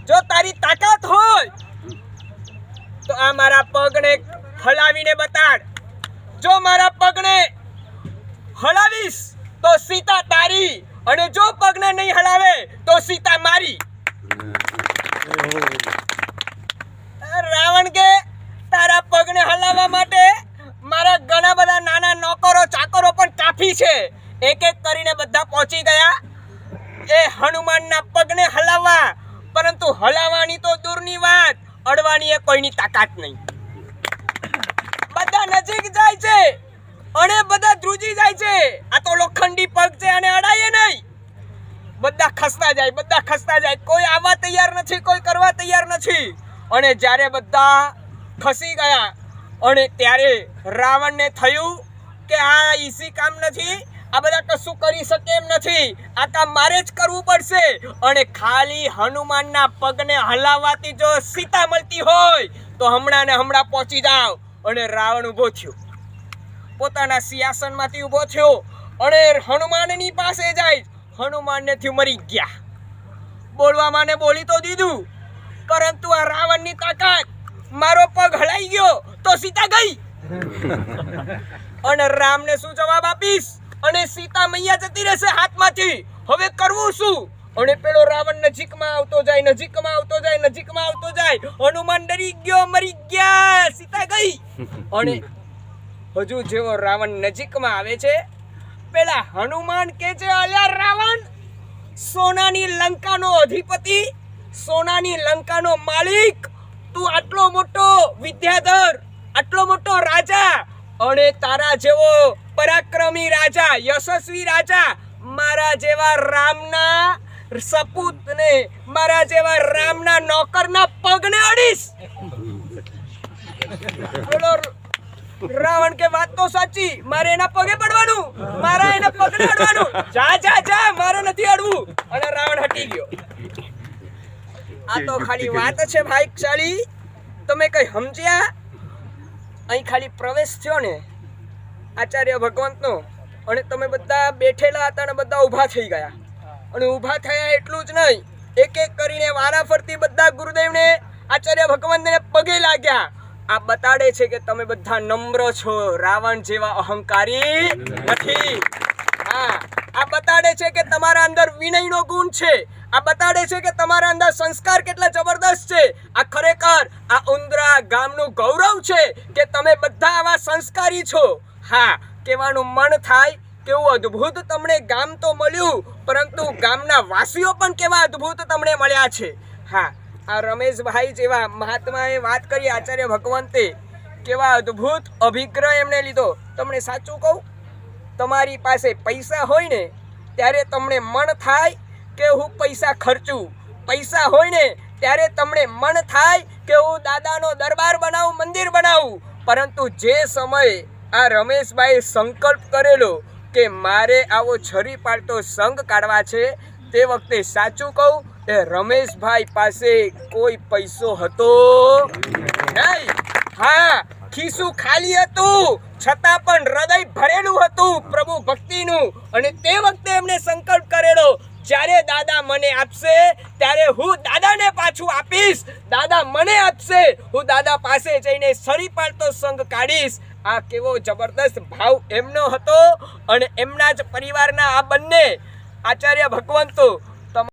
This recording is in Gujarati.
જો તારી તાકાત હોય તો આ મારા પગને હલાવીને બતાડ. જો મારા પગને હલાવીશ તો સીતા તારી, અને જો પગને નહીં હલાવે તો સીતા મારી. રાવણ કે તારા પગને હલાવવા માટે મારા ઘણા બધા નાના નોકરો ચાકરો પણ કાફી છે. એક એક કરીને બધા પહોંચી ગયા એ હનુમાનના પગને હલાવવા, પરંતુ હલાવવાની તો દૂરની વાત, અડવાની એ કોઈની તાકાત નહીં. બધા નજીક જાય છે અને બધા ધ્રુજી જાય છે. આ તો લોખંડી પગ છે અને અડાય નહીં. બધા ખસતા જાય, બધા ખસતા જાય. કોઈ આવવા તૈયાર નથી, કોઈ કરવા તૈયાર નથી. અને જ્યારે બધા ખસી ગયા અને ત્યારે રાવણને થયું કે આ ઈસી કામ નથી, આ બધા કશું કરી શકે એમ નથી, આ કામ મારે જ કરવું પડશે. અને ખાલી હનુમાનના પગને હલાવવાથી જો સીતા મળતી હોય તો હમણાં ને હમણાં પહોંચી જાવ. અને રાવણ ઊભો થયો, પોતાના સિંહાસનમાંથી ઊભો થયો અને હનુમાનની પાસે જાય. હનુમાનને થી મરી ગયા. બોલવામાં ને બોલી તો દીધું, પરંતુ આ રાવણની તાકાત, મારો પગ હલાઈ ગયો તો સીતા ગઈ. અને રામને શું જવાબ આપીશ? અને સીતા મૈયા જતી રહેશે હાથમાંથી. હવે કરવું શું? અને પેલો રાવણ નજીકમાં આવતો જાય, નજીકમાં આવતો જાય, નજીકમાં આવતો જાય. હનુમાન ડરી ગયો, મરી ગયા, સીતા ગઈ. અને હજુ જેવો રાવણ નજીકમાં આવે છે, પેલા હનુમાન કે છે, અલ્યા રાવણ, સોનાની લંકાનો અધિપતિ, સોનાની લંકાનો માલિક, તું આટલો મોટો વિદ્યાધર, આટલો મોટો રાજા, અને તારા જેવો પરાક્રમી રાજા, યશસ્વી રાજા, મારા જેવા રામના સપૂતને, મારા જેવા રામના નોકરના પગને અડીશ. રાવણ કે વાત તો સાચી, મારે એના પગે પડવાનું, મારા એના પગને અડવાનું. જા જા જા, મારે નથી અડવું. અને રાવણ હટી ગયો. આ તો ખાલી વાત છે ભાઈશાળી, તમે કઈ સમજ્યા? અહીં ખાલી પ્રવેશ થયો ને આચાર્ય ભગવંતનો, અને તમે બધા બેઠેલા હતા અને બધા ઊભા થઈ ગયા. અને ઊભા થયા એટલું જ નહીં, એક એક કરીને વારા ફરતી બધા ગુરુદેવને, આચાર્ય ભગવંતને પગે લાગ્યા. આ બતાડે છે કે તમે બધા નમ્ર છો, રાવણ જેવા અહંકારી નથી. હા, આ બતાડે છે કે તમારા અંદર વિનયનો ગુણ છે. આ બતાડે છે કે તમારા અંદર સંસ્કાર કેટલા જબરદસ્ત છે. આ ખરેખર આ ઉંદરા ગામનું ગૌરવ છે કે તમે બધા આવા સંસ્કારી છો. હા, કહેવાનું મન થાય કેવું અદ્ભુત તમને ગામ તો મળ્યું, પરંતુ ગામના વાસીઓ પણ કેવા અદ્ભુત તમને મળ્યા છે. હા, આ રમેશભાઈ જેવા મહાત્માએ વાત કરી, આચાર્ય ભગવંતે કેવા અદ્ભુત અભિગ્રહ એમને લીધો. તમને સાચું કહું, તમારી પાસે પૈસા હોય ને ત્યારે તમને મન થાય કે હું પૈસા ખર્ચું. પૈસા હોય ને ત્યારે તમને મન થાય કે હું દાદાનો દરબાર બનાવું, મંદિર બનાવું. પરંતુ જે સમયે આ રમેશભાઈએ સંકલ્પ કરેલો કે મારે આવો છરી પાડતો સંઘ કાઢવા છે, તે વખતે સાચું કહું એ રમેશભાઈ પાસે કોઈ પૈસો હતો નહીં. હા, ખિસ્સું ખાલી હતું, છતાં પણ હૃદય ભરેલું હતું પ્રભુ ભક્તિનું. અને તે વખતે એમને સંકલ્પ કરેલો, જ્યારે દાદા મને આપશે ત્યારે હું દાદાને પાછું આપીશ, દાદા મને આપશે, હું દાદા પાસે જઈને છરી પાડતો સંઘ કાઢીશ. આ કેવો જબરદસ્ત ભાવ એમનો હતો. અને એમના જ પરિવારના આ બંને આચાર્ય ભગવંતો